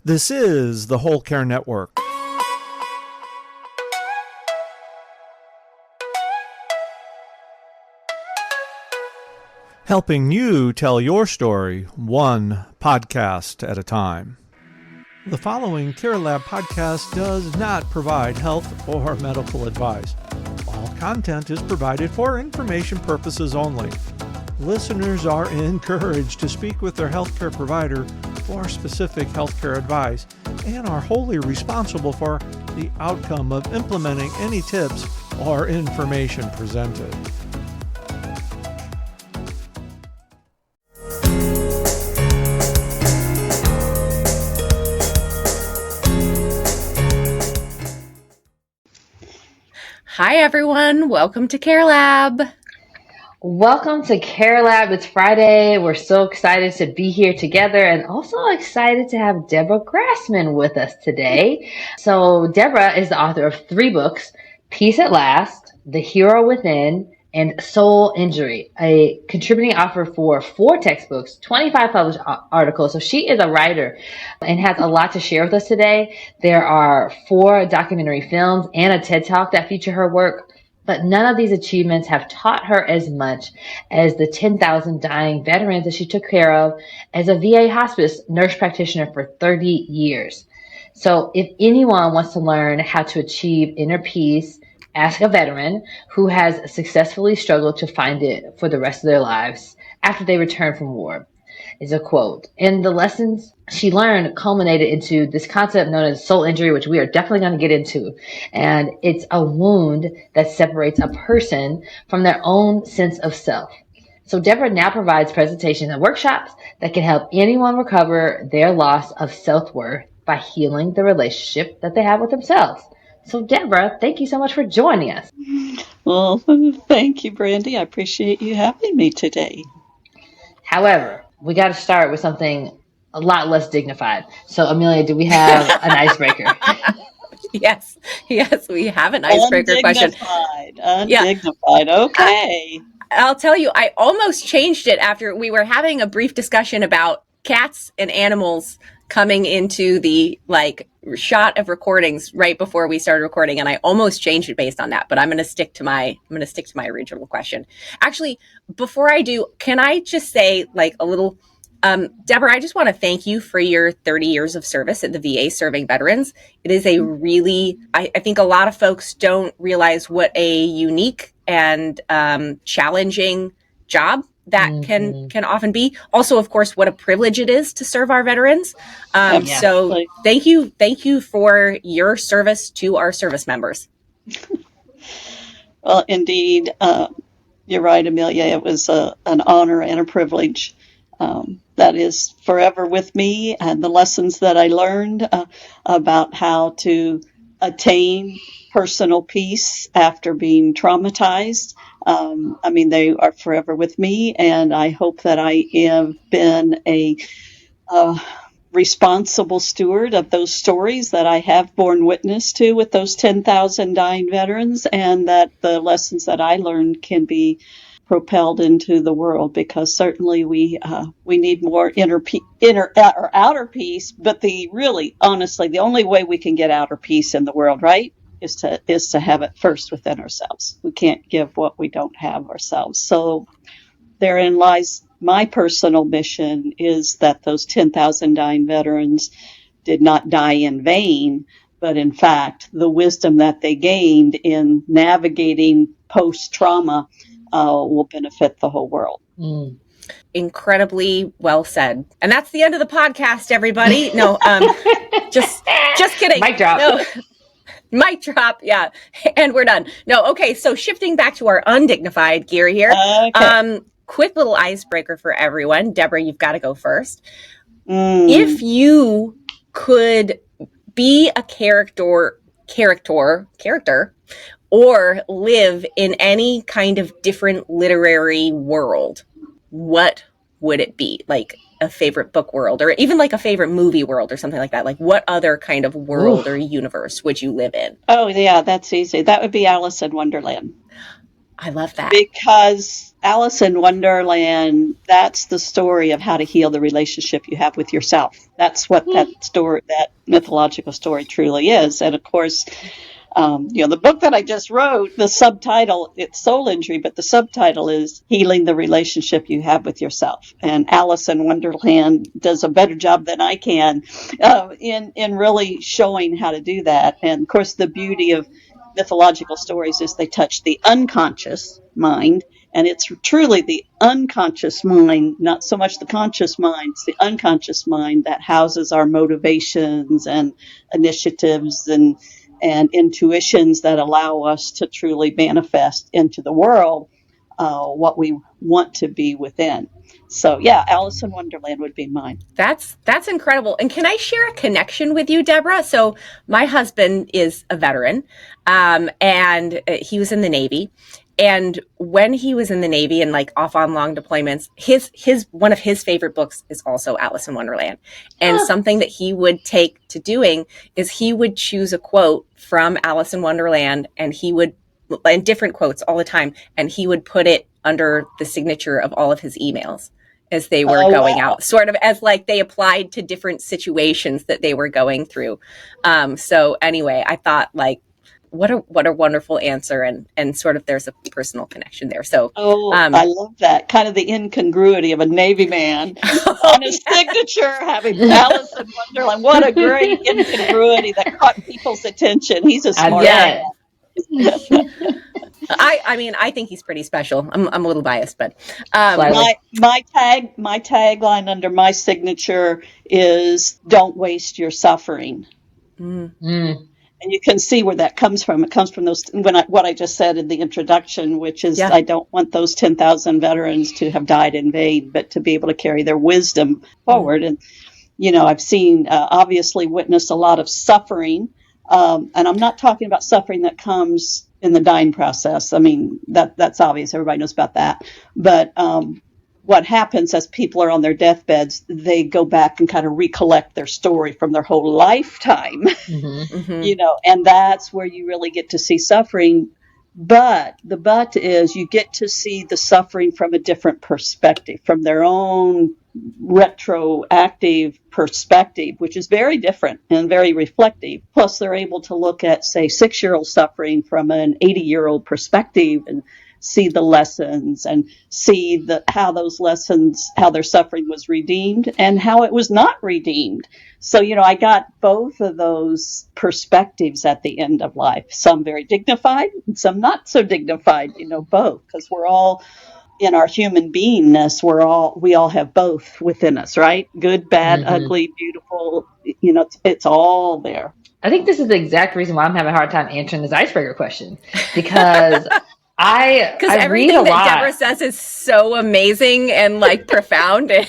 This is the Whole Care Network. Helping you tell your story one podcast at a time. The following Care Lab podcast does not provide health or medical advice. All content is provided for information purposes only. Listeners are encouraged to speak with their healthcare provider for specific healthcare advice and are wholly responsible for the outcome of implementing any tips or information presented. Hi, everyone. Welcome to Care Lab. Welcome to Care Lab. It's Friday. We're so excited to be here together and also excited to have Deborah Grassman with us today. So Deborah is the author of 3 books, Peace at Last, The Hero Within, and Soul Injury, a contributing author for 4 textbooks, 25 published articles. So she is a writer and has a lot to share with us today. There are 4 documentary films and a TED Talk that feature her work, but none of these achievements have taught her as much as the 10,000 dying veterans that she took care of as a VA hospice nurse practitioner for 30 years. So if anyone wants to learn how to achieve inner peace, ask a veteran who has successfully struggled to find it for the rest of their lives after they return from war, is a quote. And the lessons she learned culminated into this concept known as soul injury, which we are definitely going to get into. And it's a wound that separates a person from their own sense of self. So Deborah now provides presentations and workshops that can help anyone recover their loss of self-worth by healing the relationship that they have with themselves. So Deborah, thank you so much for joining us. Well, thank you, Brandy. I appreciate you having me today. However, we got to start with something a lot less dignified. So Amelia, do we have an icebreaker? Yes, we have an icebreaker question. Undignified. Okay. I'll tell you, I almost changed it after we were having a brief discussion about cats and animals coming into the shot of recordings right before we started recording, and I almost changed it based on that, but I'm going to stick to my original question. Actually, before I do, can I just say a little, Deborah, I just want to thank you for your 30 years of service at the VA serving veterans. It is a really, I think a lot of folks don't realize what a unique and challenging job that can often be. Also, of course, what a privilege it is to serve our veterans. So thank you for your service to our service members. Well, indeed, you're right, Amelia. It was an honor and a privilege. That is forever with me, and the lessons that I learned about how to attain personal peace after being traumatized. They are forever with me, and I hope that I have been a responsible steward of those stories that I have borne witness to with those 10,000 dying veterans, and that the lessons that I learned can be propelled into the world, because certainly we need more inner or outer peace. But honestly, the only way we can get outer peace in the world, right, is to have it first within ourselves. We can't give what we don't have ourselves. So therein lies my personal mission, is that those 10,000 dying veterans did not die in vain, but in fact, the wisdom that they gained in navigating post-trauma will benefit the whole world. Incredibly well said. And that's the end of the podcast, everybody. No, just kidding. Mic drop. No. Mic drop. Yeah. And we're done. No. Okay. So shifting back to our undignified gear here. Okay. Quick little icebreaker for everyone. Deborah, you've got to go first. If you could be a character, or live in any kind of different literary world, what would it be? Like a favorite book world, or even like a favorite movie world or something like that? Like what other kind of world or universe would you live in? Oh, yeah, that's easy. That would be Alice in Wonderland. I love that. Because Alice in Wonderland, that's the story of how to heal the relationship you have with yourself. That's what that story, that mythological story truly is. And of course, the book that I just wrote, the subtitle, it's Soul Injury, but the subtitle is Healing the Relationship You Have with Yourself. And Alice in Wonderland does a better job than I can in really showing how to do that. And of course, the beauty of mythological stories is they touch the unconscious mind. And it's truly the unconscious mind, not so much the conscious mind, it's the unconscious mind that houses our motivations and initiatives and intuitions that allow us to truly manifest into the world what we want to be within. So yeah, Alice in Wonderland would be mine. That's incredible. And can I share a connection with you, Deborah? So my husband is a veteran, and he was in the Navy. And when he was in the Navy and like off on long deployments, his one of his favorite books is also Alice in Wonderland. And something that he would take to doing is he would choose a quote from Alice in Wonderland, and different quotes all the time, and he would put it under the signature of all of his emails as they were going out, sort of as like they applied to different situations that they were going through. So anyway, I thought like, what a wonderful answer, and sort of there's a personal connection there. So I love that kind of the incongruity of a Navy man on his signature having Alice in Wonderland. What a great incongruity that caught people's attention. He's a smart man. I mean, I think he's pretty special. I'm a little biased, but my tagline under my signature is "Don't waste your suffering." And you can see where that comes from. It comes from what I just said in the introduction, which is I don't want those 10,000 veterans to have died in vain, but to be able to carry their wisdom forward. And, I've seen, obviously witnessed a lot of suffering. And I'm not talking about suffering that comes in the dying process. I mean, that's obvious. Everybody knows about that. But what happens as people are on their deathbeds, they go back and kind of recollect their story from their whole lifetime, and that's where you really get to see suffering. But the but is you get to see the suffering from a different perspective, from their own retroactive perspective, which is very different and very reflective. Plus, they're able to look at, say, 6-year-old suffering from an 80-year-old perspective and see the lessons and see how those lessons, how their suffering was redeemed and how it was not redeemed. So, I got both of those perspectives at the end of life, some very dignified and some not so dignified, both, because we're all in our human beingness. We all have both within us, right? Good, bad, ugly, beautiful, it's all there. I think this is the exact reason why I'm having a hard time answering this icebreaker question, because because everything that Deborah says is so amazing and like profound and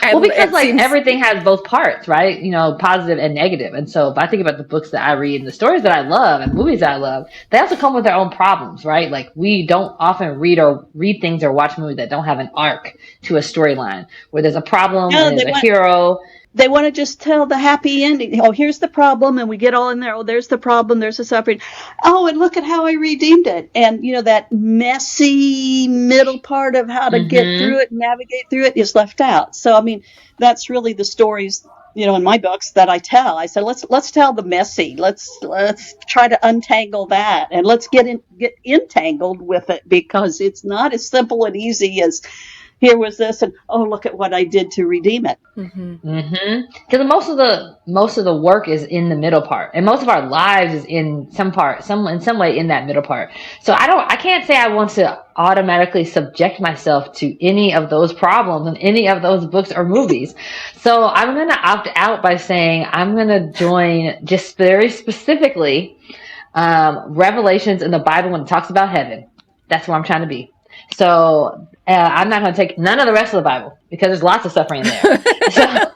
because everything has both parts, right? Positive and negative. And so if I think about the books that I read and the stories that I love and movies that I love, they also come with their own problems, right? Like we don't often read things or watch movies that don't have an arc to a storyline where there's a problem and there's a hero. They want to just tell the happy ending. Oh, here's the problem. And we get all in there. Oh, there's the problem. There's the suffering. Oh, and look at how I redeemed it. And, that messy middle part of how to get through it, navigate through it is left out. So, I mean, that's really the stories, in my books that I tell. I said, let's tell the messy. Let's try to untangle that. And let's get entangled with it, because it's not as simple and easy as here was this, and oh, look at what I did to redeem it. Because most of the work is in the middle part, and most of our lives is in some way in that middle part. So I can't say I want to automatically subject myself to any of those problems in any of those books or movies. So I'm going to opt out by saying I'm going to join just very specifically Revelations in the Bible when it talks about heaven. That's where I'm trying to be. So I'm not going to take none of the rest of the Bible because there's lots of suffering there. So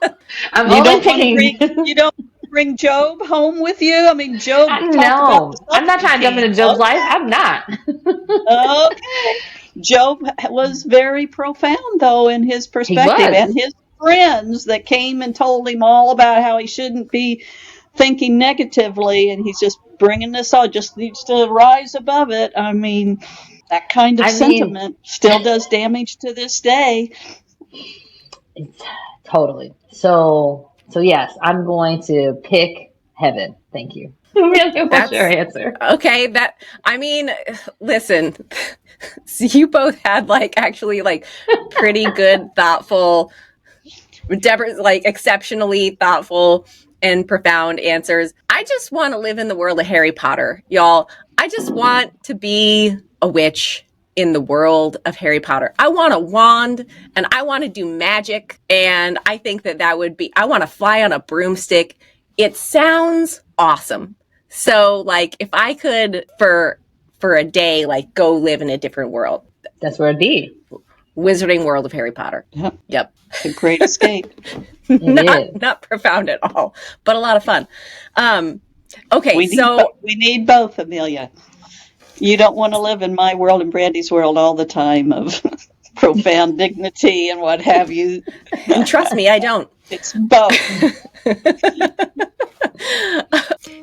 I'm only picking. You don't bring Job home with you? I mean, Job. No, I'm not trying to jump into Job's life. I'm not. Okay. Job was very profound, though, in his perspective, and his friends that came and told him all about how he shouldn't be thinking negatively, and he's just bringing this on, just needs to rise above it. I mean, that kind of sentiment still does damage to this day. Totally. So yes, I'm going to pick heaven. Thank you. What's your answer? Okay. Listen, so you both had actually pretty good, thoughtful, Deborah's exceptionally thoughtful and profound answers. I just want to live in the world of Harry Potter, y'all. I just want to be a witch in the world of Harry Potter. I want a wand and I want to do magic. And I think that would be, I want to fly on a broomstick. It sounds awesome. So if I could for a day, go live in a different world. That's where it'd be. Wizarding world of Harry Potter. Yep. A great escape. Not profound at all, but a lot of fun. Okay, we need both, Amelia. You don't want to live in my world and Brandy's world all the time of profound dignity and what have you. And trust me, I don't. It's both.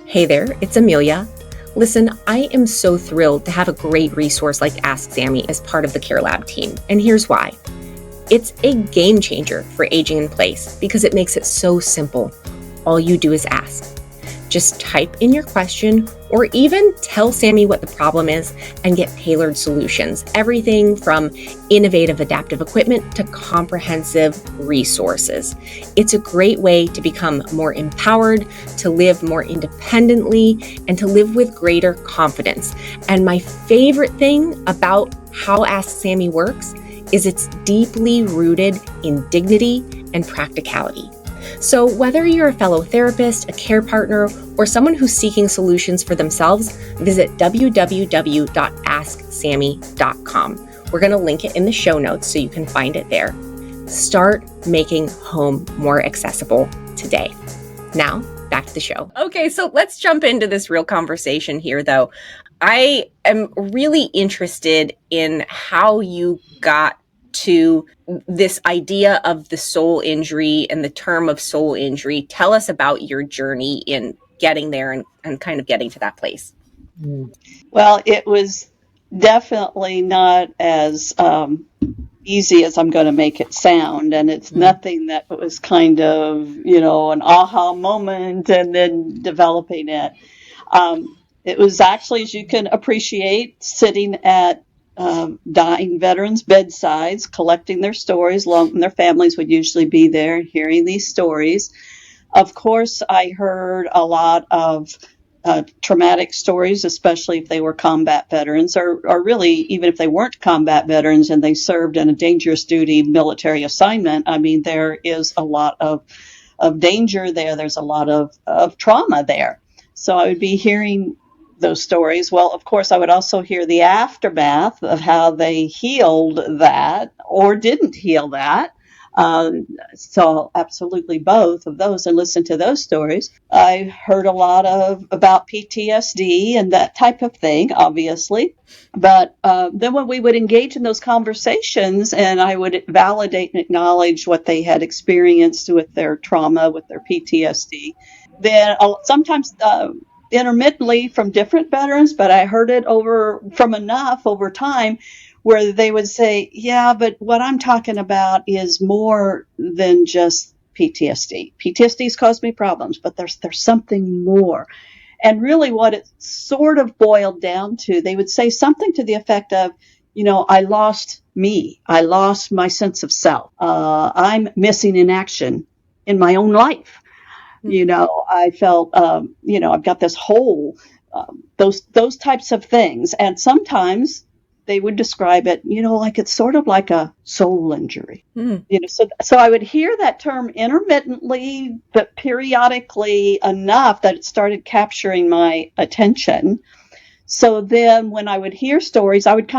Hey there, it's Amelia. Listen, I am so thrilled to have a great resource like Ask Sammy as part of the Care Lab team, and here's why. It's a game changer for aging in place because it makes it so simple. All you do is ask. Just type in your question or even tell Sammy what the problem is and get tailored solutions. Everything from innovative adaptive equipment to comprehensive resources. It's a great way to become more empowered, to live more independently, and to live with greater confidence. And my favorite thing about how Ask Sammy works is it's deeply rooted in dignity and practicality. So whether you're a fellow therapist, a care partner, or someone who's seeking solutions for themselves, visit www.asksammy.com. We're going to link it in the show notes so you can find it there. Start making home more accessible today. Now, back to the show. Okay, so let's jump into this real conversation here, though. I am really interested in how you got to this idea of the soul injury and the term of soul injury. Tell us about your journey in getting there and kind of getting to that place. Well, it was definitely not as easy as I'm going to make it sound. And it's nothing that was kind of, an aha moment and then developing it. It was actually, as you can appreciate, sitting at dying veterans' bedsides, collecting their stories. Their families would usually be there hearing these stories. Of course, I heard a lot of traumatic stories, especially if they were combat veterans, or really even if they weren't combat veterans and they served in a dangerous duty military assignment. I mean, there is a lot of danger there. There's a lot of trauma there. So I would be hearing those stories. Well, of course, I would also hear the aftermath of how they healed that or didn't heal that. So absolutely both of those, and listen to those stories. I heard a lot about PTSD and that type of thing, obviously. But then when we would engage in those conversations and I would validate and acknowledge what they had experienced with their trauma, with their PTSD, then sometimes intermittently from different veterans, but I heard it from enough over time where they would say, yeah, but what I'm talking about is more than just PTSD. PTSD's caused me problems, but there's something more. And really what it sort of boiled down to, they would say something to the effect of, I lost me. I lost my sense of self. I'm missing in action in my own life. I felt, I've got this hole, those types of things. And sometimes they would describe it, like it's sort of like a soul injury. So I would hear that term intermittently, but periodically enough that it started capturing my attention. So then when I would hear stories, I would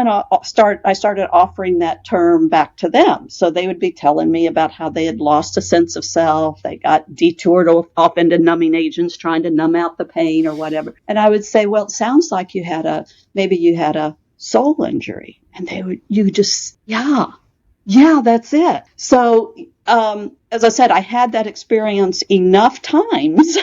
started offering that term back to them. So they would be telling me about how they had lost a sense of self. They got detoured off into numbing agents trying to numb out the pain or whatever. And I would say, well, it sounds like maybe you had a soul injury. And yeah, that's it. So, as I said, I had that experience enough times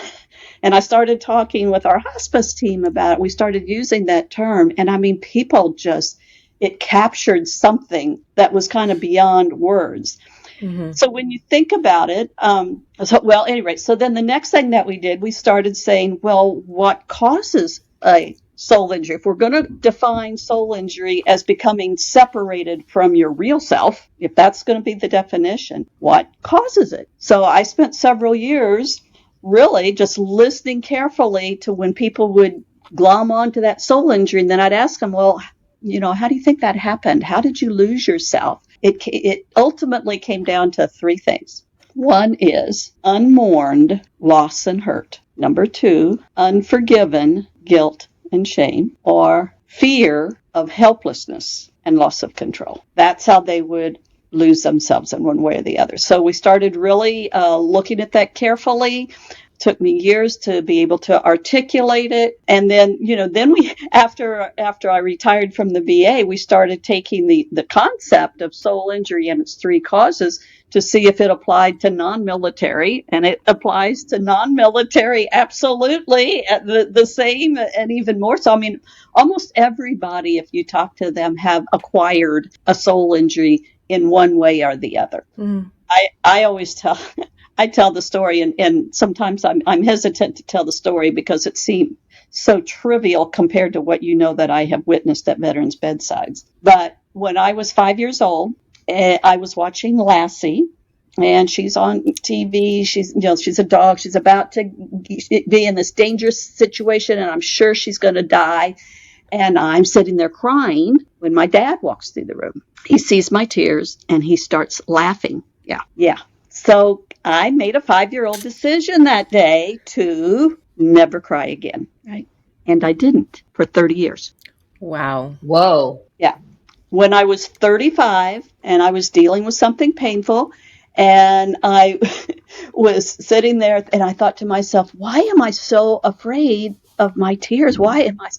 And I started talking with our hospice team about it. We started using that term. And I mean, people just, it captured something that was kind of beyond words. Mm-hmm. So when you think about it, anyway, so then the next thing that we did, we started saying, well, what causes a soul injury? If we're going to define soul injury as becoming separated from your real self, if that's going to be the definition, what causes it? So I spent several years really just listening carefully to when people would glom onto that soul injury. And then I'd ask them, well, how do you think that happened? How did you lose yourself? It ultimately came down to three things. One is unmourned loss and hurt. Number two, unforgiven guilt and shame, or fear of helplessness and loss of control. That's how they would lose themselves in one way or the other. So we started really looking at that carefully. Took me years to be able to articulate it. And then, then we, after I retired from the VA, we started taking the concept of soul injury and its three causes to see if it applied to non-military. And it applies to non-military absolutely the same and even more so. I mean, almost everybody, if you talk to them, have acquired a soul injury in one way or the other. Mm. I always tell the story, and sometimes I'm hesitant to tell the story because it seems so trivial compared to what that I have witnessed at veterans' bedsides. But when I was 5 years old, I was watching Lassie, and she's on TV. She's a dog. She's about to be in this dangerous situation, and I'm sure she's going to die. And I'm sitting there crying when my dad walks through the room. He sees my tears, and he starts laughing. Yeah. So I made a 5-year-old decision that day to never cry again, right? And I didn't for 30 years. Wow. Whoa. Yeah. When I was 35 and I was dealing with something painful, and I was sitting there and I thought to myself, why am I so afraid of my tears? Why am I?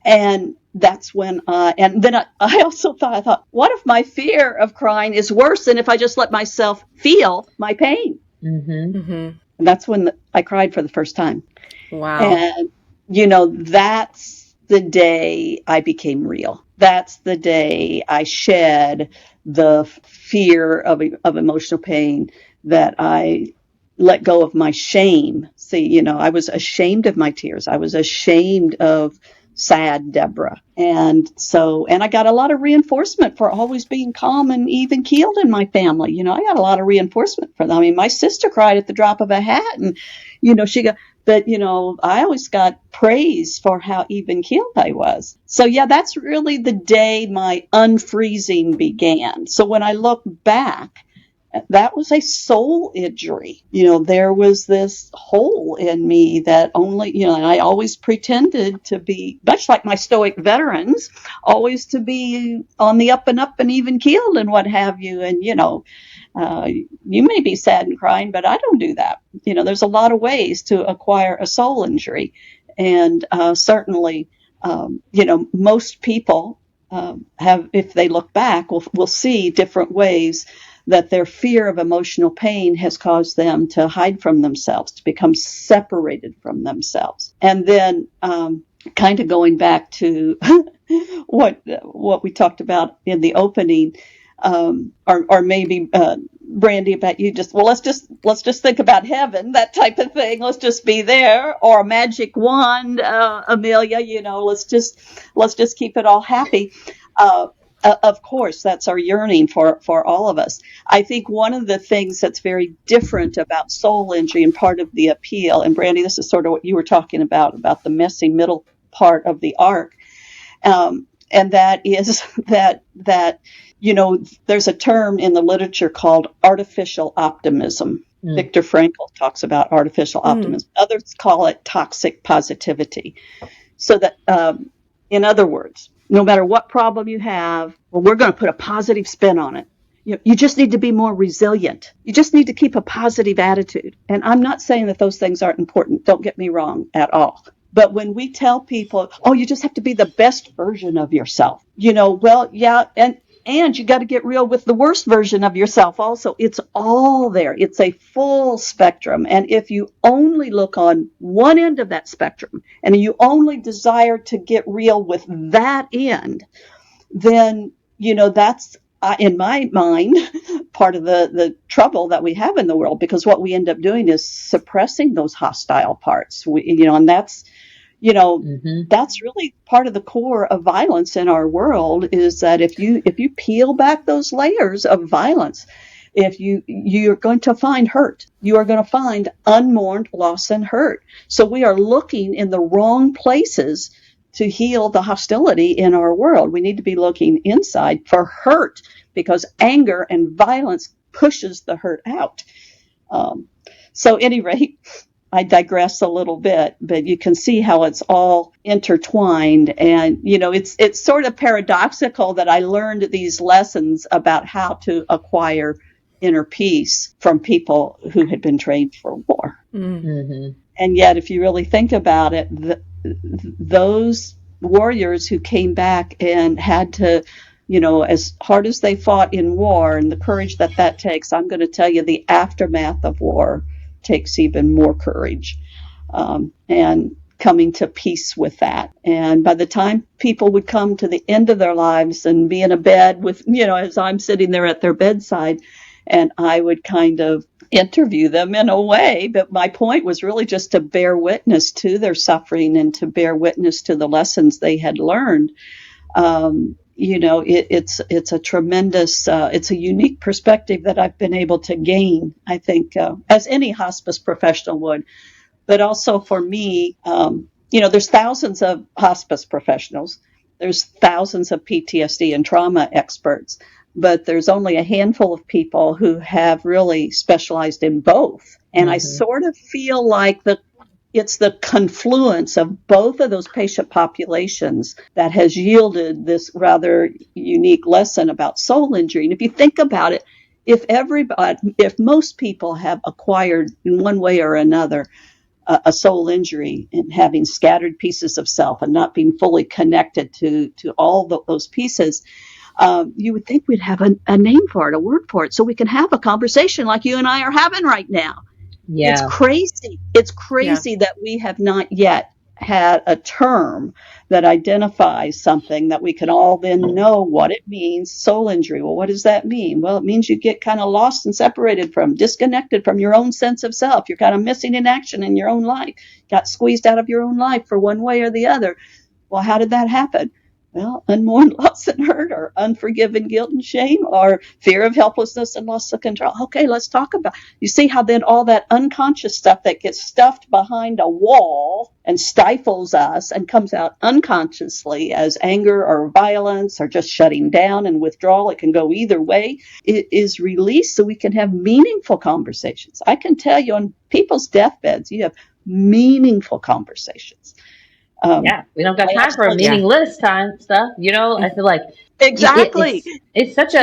And that's when, and then I also thought, what if my fear of crying is worse than if I just let myself feel my pain? Mm-hmm. Mm-hmm. And that's when I cried for the first time. Wow. And, that's the day I became real. That's the day I shed the fear of emotional pain, that I let go of my shame. See, I was ashamed of my tears. I was ashamed of sad Deborah. And I got a lot of reinforcement for always being calm and even keeled in my family. I got a lot of reinforcement for them. I mean, my sister cried at the drop of a hat, and, she got, but, I always got praise for how even keeled I was. So yeah, that's really the day my unfreezing began. So when I look back, that was a soul injury. There was this hole in me that only, and I always pretended to be, much like my stoic veterans, always to be on the up and even keeled and what have you. And, you may be sad and crying, but I don't do that. There's a lot of ways to acquire a soul injury. And certainly, most people have, if they look back, will see different ways that their fear of emotional pain has caused them to hide from themselves, to become separated from themselves. And then kind of going back to what we talked about in the opening, or maybe Brandy, about you let's just think about heaven, that type of thing. Let's just be there, or a magic wand, Amelia, let's just keep it all happy. Of course, that's our yearning for all of us. I think one of the things that's very different about soul injury and part of the appeal, and Brandy, this is sort of what you were talking about the messy middle part of the arc, and that is that there's a term in the literature called artificial optimism. Viktor Frankl talks about artificial optimism. Others call it toxic positivity. So that, in other words, no matter what problem you have, we're going to put a positive spin on it. You just need to be more resilient. You just need to keep a positive attitude. And I'm not saying that those things aren't important. Don't get me wrong at all. But when we tell people, you just have to be the best version of yourself, well, yeah, and And you got to get real with the worst version of yourself also. It's all there. It's a full spectrum. And if you only look on one end of that spectrum and you only desire to get real with that end, then, that's, in my mind, part of the trouble that we have in the world, because what we end up doing is suppressing those hostile parts. And that's, that's really part of the core of violence in our world, is that if you peel back those layers of violence, if you're going to find hurt, you are going to find unmourned loss and hurt. So we are looking in the wrong places to heal the hostility in our world. We need to be looking inside for hurt, because anger and violence pushes the hurt out. So at any rate, I digress a little bit, but you can see how it's all intertwined. And, it's sort of paradoxical that I learned these lessons about how to acquire inner peace from people who had been trained for war. Mm-hmm. And yet, if you really think about it, those warriors who came back and had to, as hard as they fought in war and the courage that takes, I'm going to tell you, the aftermath of war takes even more courage, and coming to peace with that. And by the time people would come to the end of their lives and be in a bed with, as I'm sitting there at their bedside, and I would kind of interview them in a way, but my point was really just to bear witness to their suffering and to bear witness to the lessons they had learned. It's a tremendous, it's a unique perspective that I've been able to gain, I think, as any hospice professional would. But also for me, there's thousands of hospice professionals. There's thousands of PTSD and trauma experts, but there's only a handful of people who have really specialized in both. And I sort of feel like it's the confluence of both of those patient populations that has yielded this rather unique lesson about soul injury. And if you think about it, if most people have acquired in one way or another a soul injury, and having scattered pieces of self and not being fully connected to all those pieces, you would think we'd have a name for it, a word for it, so we can have a conversation like you and I are having right now. Yeah. It's crazy. It's crazy that we have not yet had a term that identifies something that we can all then know what it means. Soul injury. Well, what does that mean? Well, it means you get kind of lost and separated disconnected from your own sense of self. You're kind of missing in action in your own life. Got squeezed out of your own life for one way or the other. Well, how did that happen? Well, unmourned loss and hurt, or unforgiven guilt and shame, or fear of helplessness and loss of control. Okay, let's talk about. You see how then all that unconscious stuff that gets stuffed behind a wall and stifles us and comes out unconsciously as anger or violence or just shutting down and withdrawal. It can go either way. It is released so we can have meaningful conversations. I can tell you, on people's deathbeds, you have meaningful conversations. We don't got time for meaningless time stuff. I feel like exactly. It's such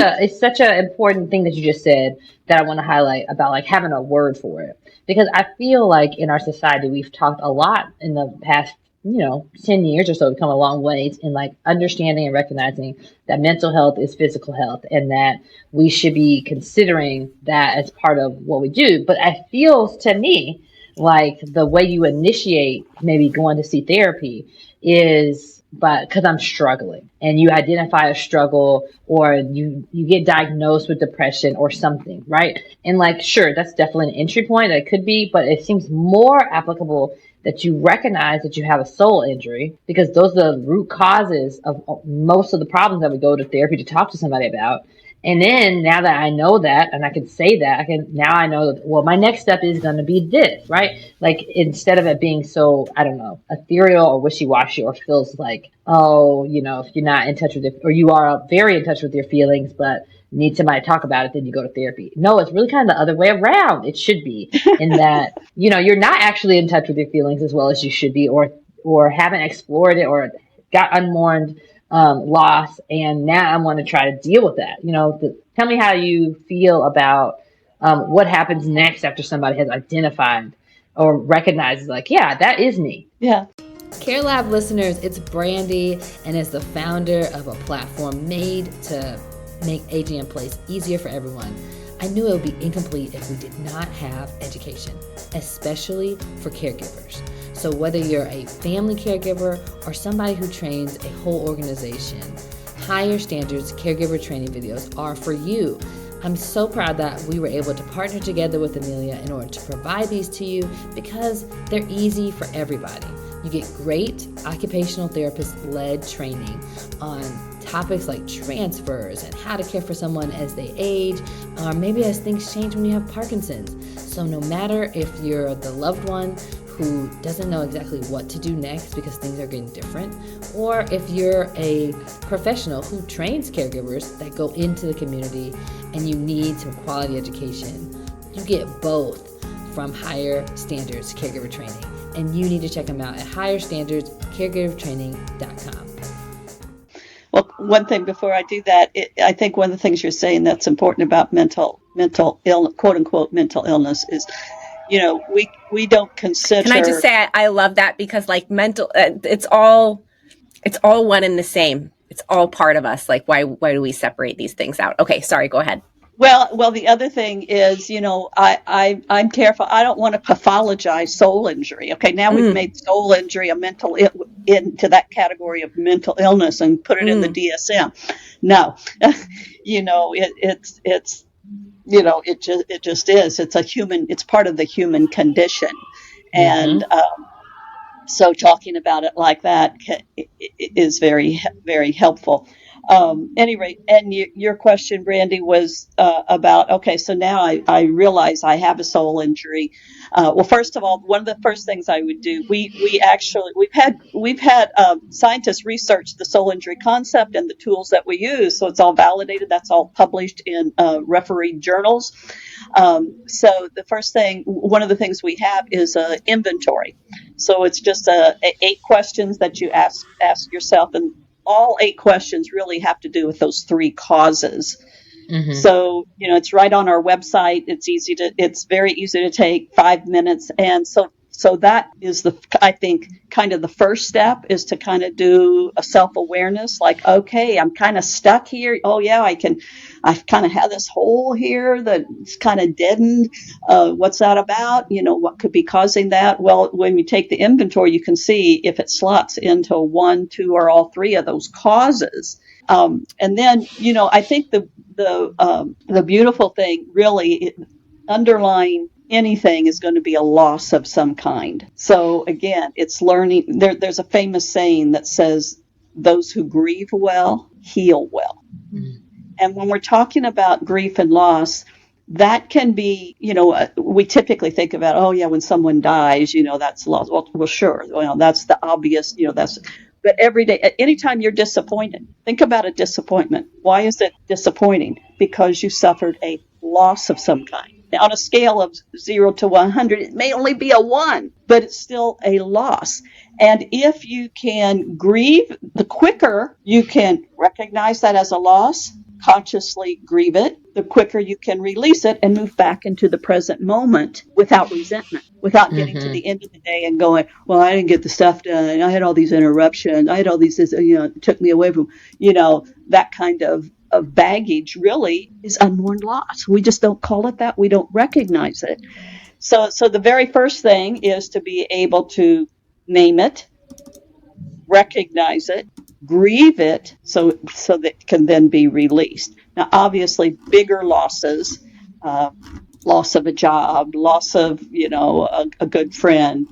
a important thing that you just said that I want to highlight about like having a word for it, because I feel like in our society we've talked a lot in the past 10 years or so. We've come a long ways in like understanding and recognizing that mental health is physical health, and that we should be considering that as part of what we do. But it feels to me like the way you initiate maybe going to see therapy is because I'm struggling, and you identify a struggle, or you get diagnosed with depression or something, right? And like, sure, that's definitely an entry point. That could be, but it seems more applicable that you recognize that you have a soul injury, because those are the root causes of most of the problems that we go to therapy to talk to somebody about. And then now that I know that, and I can say that, I know that, well, my next step is going to be this, right? Like, instead of it being so, I don't know, ethereal or wishy-washy, or feels like, if you're not in touch with it, or you are very in touch with your feelings, but need somebody to talk about it, then you go to therapy. No, it's really kind of the other way around. It should be in that, you're not actually in touch with your feelings as well as you should be, or haven't explored it, or got unmourned loss, and now I want to try to deal with that. Tell me how you feel about what happens next after somebody has identified or recognizes, like, yeah, that is me. Yeah. Care Lab listeners, it's Brandy, and as the founder of a platform made to make aging in place easier for everyone, I knew it would be incomplete if we did not have education, especially for caregivers. So whether you're a family caregiver or somebody who trains a whole organization, Higher Standards caregiver training videos are for you. I'm so proud that we were able to partner together with Amelia in order to provide these to you because they're easy for everybody. You get great occupational therapist-led training on topics like transfers and how to care for someone as they age, or maybe as things change when you have Parkinson's. So no matter if you're the loved one who doesn't know exactly what to do next because things are getting different, or if you're a professional who trains caregivers that go into the community and you need some quality education, you get both from Higher Standards Caregiver Training. And you need to check them out at higherstandardscaregivertraining.com. Well, one thing before I do that, I think one of the things you're saying that's important about mental illness, quote unquote, mental illness is, we don't consider. Can I just say I love that because like mental, it's all one and the same. It's all part of us. Like why do we separate these things out? Okay, sorry, go ahead. Well, the other thing is, I'm careful. I don't want to pathologize soul injury. Okay, now we've made soul injury a mental into that category of mental illness and put it in the DSM. No, it just is. It's part of the human condition, and so talking about it like that is very, very helpful. Any rate, and your question, Brandy, was about, okay, so now I realize I have a soul injury. Well, first of all, one of the first things I would do, we've had scientists research the soul injury concept and the tools that we use, so it's all validated. That's all published in refereed journals. So the first thing, one of the things we have is an inventory. So it's just 8 questions that you ask yourself, and all 8 questions really have to do with those 3 causes. Mm-hmm. So, it's right on our website. It's very easy to take, 5 minutes. And so that is I think kind of the first step is to kind of do a self-awareness, like, okay, I'm kind of stuck here. Oh yeah, I've kind of had this hole here that's kind of deadened. What's that about? What could be causing that? Well, when you take the inventory, you can see if it slots into 1, 2, or all 3 of those causes. And then, I think the beautiful thing really underlying anything is going to be a loss of some kind. So again, it's learning. There's a famous saying that says, those who grieve well, heal well. Mm-hmm. And when we're talking about grief and loss, that can be, we typically think about, oh yeah, when someone dies, that's loss. Well, sure. That's the obvious, but every day, anytime you're disappointed, think about a disappointment. Why is it disappointing? Because you suffered a loss of some kind. Now, on a scale of 0 to 100, it may only be a 1, but it's still a loss. And if you can grieve, the quicker you can recognize that as a loss, consciously grieve it, the quicker you can release it and move back into the present moment without resentment, without getting to the end of the day and going, well, I didn't get the stuff done. I had all these interruptions. I had all these, it took me away from, that kind of baggage really is unmourned loss. We just don't call it that. We don't recognize it. So the very first thing is to be able to name it, recognize it, grieve it, so that it can then be released. Now, obviously, bigger losses, loss of a job, loss of, a good friend,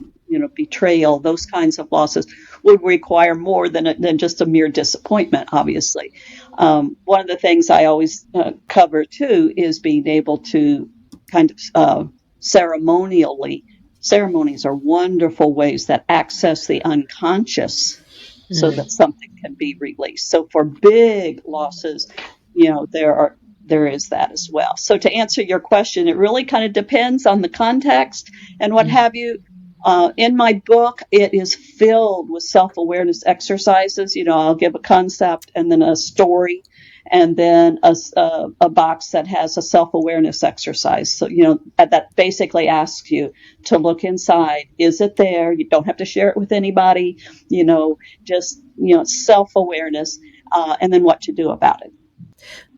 betrayal, those kinds of losses would require more than just a mere disappointment, obviously. One of the things I always cover, too, is being able to kind of ceremonially. Ceremonies are wonderful ways that access the unconscious so that something can be released. So for big losses, there is that as well. So to answer your question, it really kind of depends on the context and what have you. In my book, it is filled with self-awareness exercises. I'll give a concept and then a story and then a box that has a self-awareness exercise. So, that basically asks you to look inside. Is it there? You don't have to share it with anybody, just, self-awareness, and then what to do about it.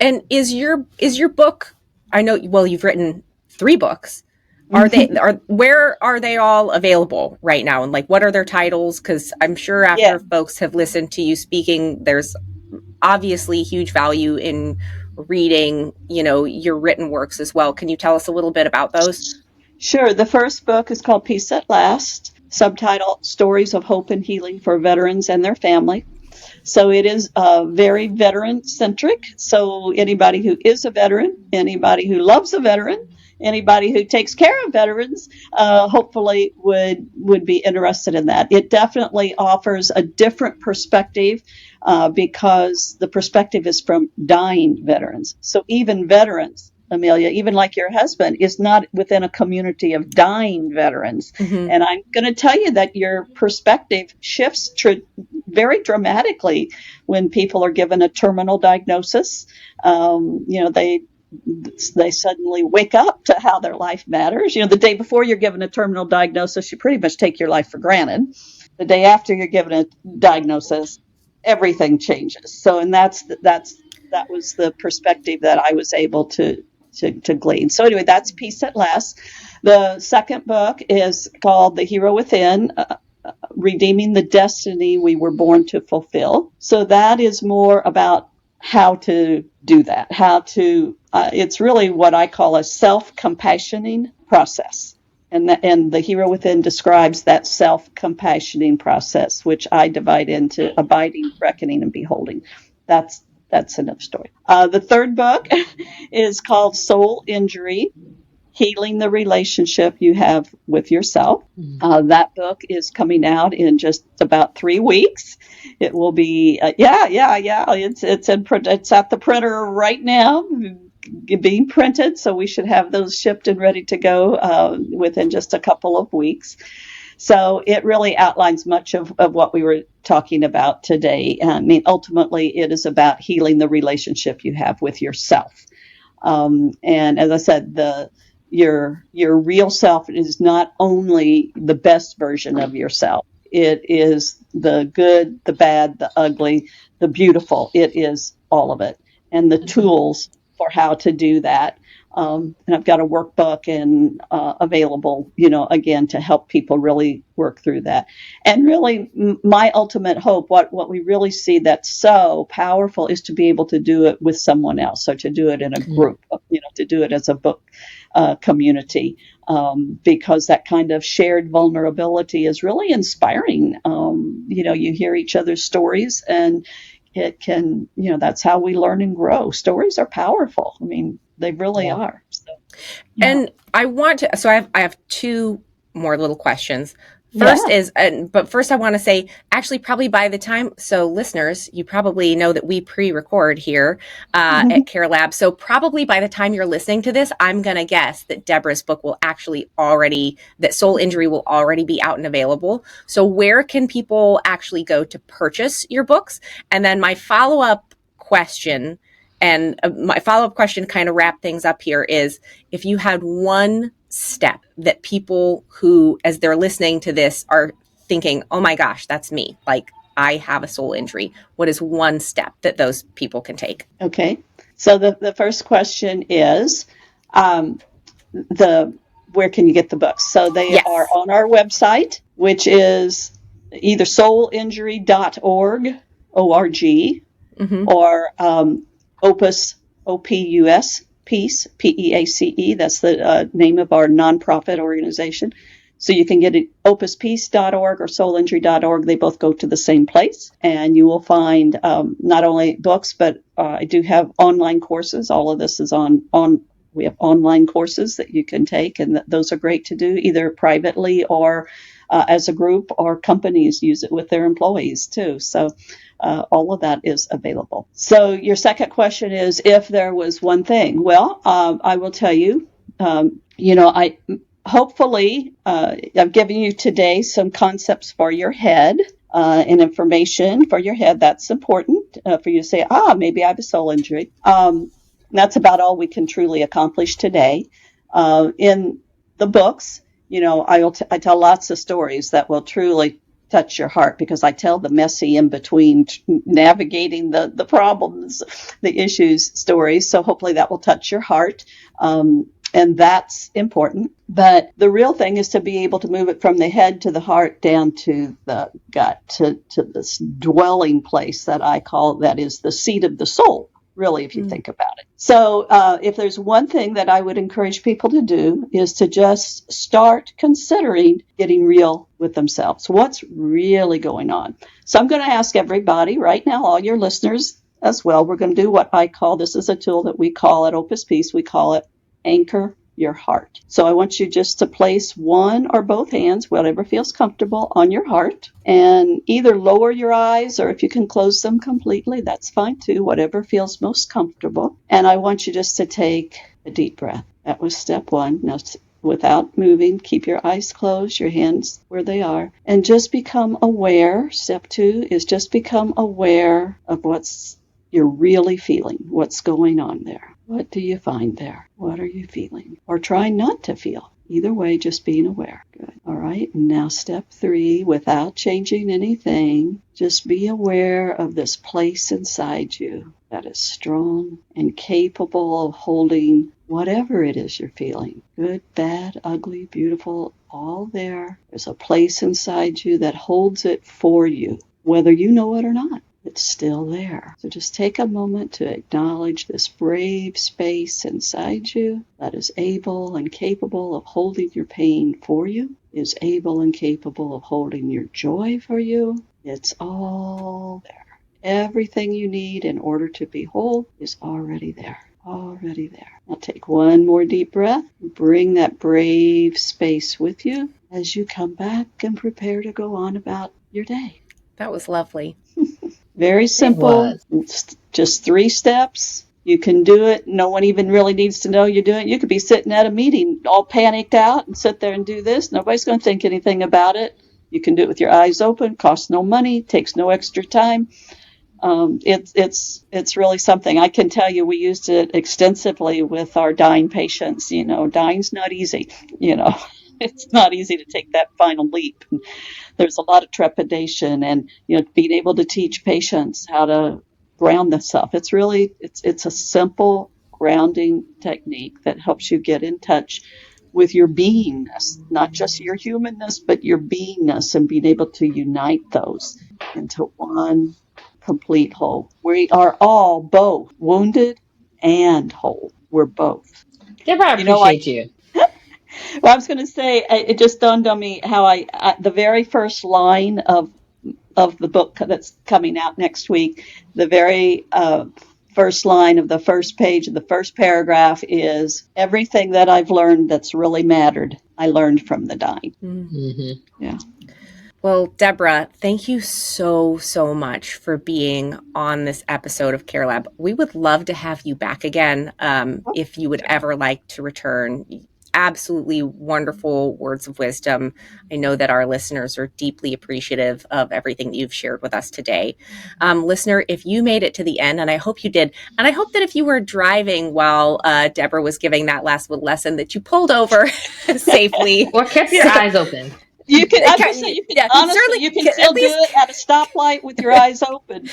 And is your book, I know, well, you've written 3 books. Where are they all available right now? And like, what are their titles? Because I'm sure after folks have listened to you speaking, there's obviously huge value in reading, your written works as well. Can you tell us a little bit about those? Sure. The first book is called Peace at Last, subtitle Stories of Hope and Healing for Veterans and Their Family. So it is very veteran-centric. So anybody who is a veteran, anybody who loves a veteran, anybody who takes care of veterans, hopefully would be interested in that. It definitely offers a different perspective because the perspective is from dying veterans. So even veterans, Amelia, even like your husband, is not within a community of dying veterans. Mm-hmm. And I'm going to tell you that your perspective shifts very dramatically when people are given a terminal diagnosis. They suddenly wake up to how their life matters. The day before you're given a terminal diagnosis, you pretty much take your life for granted. The day after you're given a diagnosis, everything changes. So, and that was the perspective that I was able to glean. So anyway, that's Peace at Last. The second book is called The Hero Within, Redeeming the Destiny We Were Born to Fulfill. So that is more about how to do that, it's really what I call a self-compassioning process. And the Hero Within describes that self-compassioning process, which I divide into abiding, reckoning, and beholding. That's another story. The third book is called Soul Injury, Healing the Relationship You Have with Yourself. That book is coming out in just about 3 weeks. It will be, it's at the printer right now, being printed. So we should have those shipped and ready to go within just a couple of weeks. So it really outlines much of what we were talking about today. I mean, ultimately, it is about healing the relationship you have with yourself. And as I said, your real self is not only the best version of yourself. It is the good, the bad, the ugly, the beautiful. It is all of it. And the tools for how to do that. And I've got a workbook and available, again, to help people really work through that. And really, my ultimate hope, what we really see that's so powerful, is to be able to do it with someone else. So to do it in a group, to do it as a book community, because that kind of shared vulnerability is really inspiring. You hear each other's stories, and it can, that's how we learn and grow. Stories are powerful. I mean, they really are. So, And I want to, so I have 2 more little questions. First is, but first I want to say, actually, probably by the time, so listeners, you probably know that we pre-record here at Care Lab. So probably by the time you're listening to this, I'm going to guess that Deborah's book will actually that Soul Injury will already be out and available. So where can people actually go to purchase your books? And then my follow-up question, kind of wrap things up here, is if you had one step that people who, as they're listening to this, are thinking, oh my gosh, that's me, like I have a soul injury, what is one step that those people can take? Okay. So the first question is, where can you get the books? So they are on our website, which is either soulinjury.org, O-R-G, or Opus, O-P-U-S, Peace, P-E-A-C-E. That's the name of our nonprofit organization. So you can get it opuspeace.org or soulinjury.org. They both go to the same place. And you will find not only books, but I do have online courses. All of this is we have online courses that you can take, and those are great to do either privately or as a group, or companies use it with their employees too. So all of that is available. So your second question is, if there was one thing, well, I will tell you, hopefully I've given you today some concepts for your head and information for your head. That's important for you to say, maybe I have a soul injury. That's about all we can truly accomplish today. In the books, I tell lots of stories that will truly touch your heart, because I tell the messy in between navigating the problems, the issues stories. So hopefully that will touch your heart. And that's important. But the real thing is to be able to move it from the head to the heart down to the gut, to this dwelling place that I call, that is the seat of the soul, really, if you think about it. So if there's one thing that I would encourage people to do, is to just start considering getting real with themselves. What's really going on? So I'm going to ask everybody right now, all your listeners as well, we're going to do what I call, this is a tool that we call at Opus Peace, we call it anchor your heart. So I want you just to place one or both hands, whatever feels comfortable, on your heart, and either lower your eyes, or if you can close them completely, that's fine too, whatever feels most comfortable. And I want you just to take a deep breath. That was step one. Now, without moving, keep your eyes closed, your hands where they are, and just become aware. Step two is just become aware of what's you're really feeling, what's going on there. What do you find there? What are you feeling? Or try not to feel. Either way, just being aware. Good. All right. And now step three, without changing anything, just be aware of this place inside you that is strong and capable of holding whatever it is you're feeling. Good, bad, ugly, beautiful, all there. There's a place inside you that holds it for you, whether you know it or not. It's still there. So just take a moment to acknowledge this brave space inside you that is able and capable of holding your pain for you, is able and capable of holding your joy for you. It's all there. Everything you need in order to be whole is already there. Already there. Now take one more deep breath. Bring that brave space with you as you come back and prepare to go on about your day. That was lovely. Very simple. It's just 3 steps. You can do it. No one even really needs to know you're doing it. You could be sitting at a meeting all panicked out and sit there and do this. Nobody's going to think anything about it. You can do it with your eyes open. Costs no money. Takes no extra time. It's really something. I can tell you, we used it extensively with our dying patients. Dying's not easy. It's not easy to take that final leap. There's a lot of trepidation, and being able to teach patients how to ground themselves. It's a simple grounding technique that helps you get in touch with your beingness, not just your humanness, but your beingness, and being able to unite those into one complete whole. We are all both wounded and whole. We're both. Deborah, I appreciate you. Well, I was going to say, it just dawned on me how the very first line of the book that's coming out next week, the very first line of the first page of the first paragraph is, everything that I've learned that's really mattered, I learned from the dying. Mm-hmm. Yeah. Well, Deborah, thank you so, so much for being on this episode of Care Lab. We would love to have you back again if you would ever like to return. Absolutely wonderful words of wisdom. I know that our listeners are deeply appreciative of everything that you've shared with us today. Listener, if you made it to the end, and I hope you did, and I hope that if you were driving while Deborah was giving that last lesson, that you pulled over safely. Or kept your eyes open. You can honestly, you can still do it at a stoplight with your eyes open.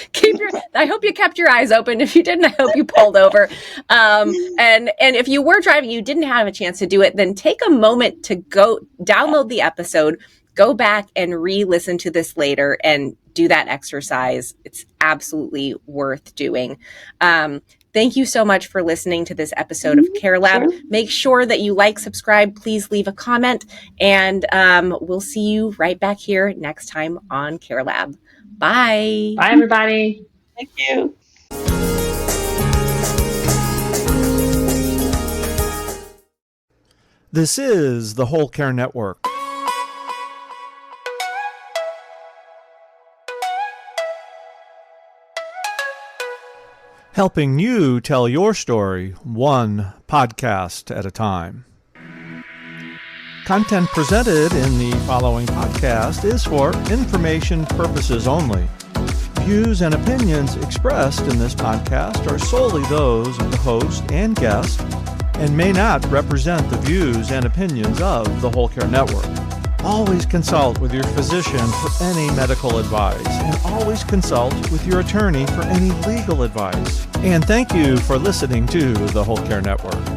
I hope you kept your eyes open. If you didn't, I hope you pulled over. And if you were driving, you didn't have a chance to do it, then take a moment to go download the episode, go back and re-listen to this later and do that exercise. It's absolutely worth doing. Thank you so much for listening to this episode of Care Lab. Sure. Make sure that you like, subscribe, please leave a comment, and we'll see you right back here next time on Care Lab. Bye. Bye, everybody. Thank you. This is the Whole Care Network. Helping you tell your story one podcast at a time. Content presented in the following podcast is for information purposes only. Views and opinions expressed in this podcast are solely those of the host and guest and may not represent the views and opinions of the Whole Care Network. always consult with your physician for any medical advice, and always consult with your attorney for any legal advice. And thank you for listening to the Whole Care Network.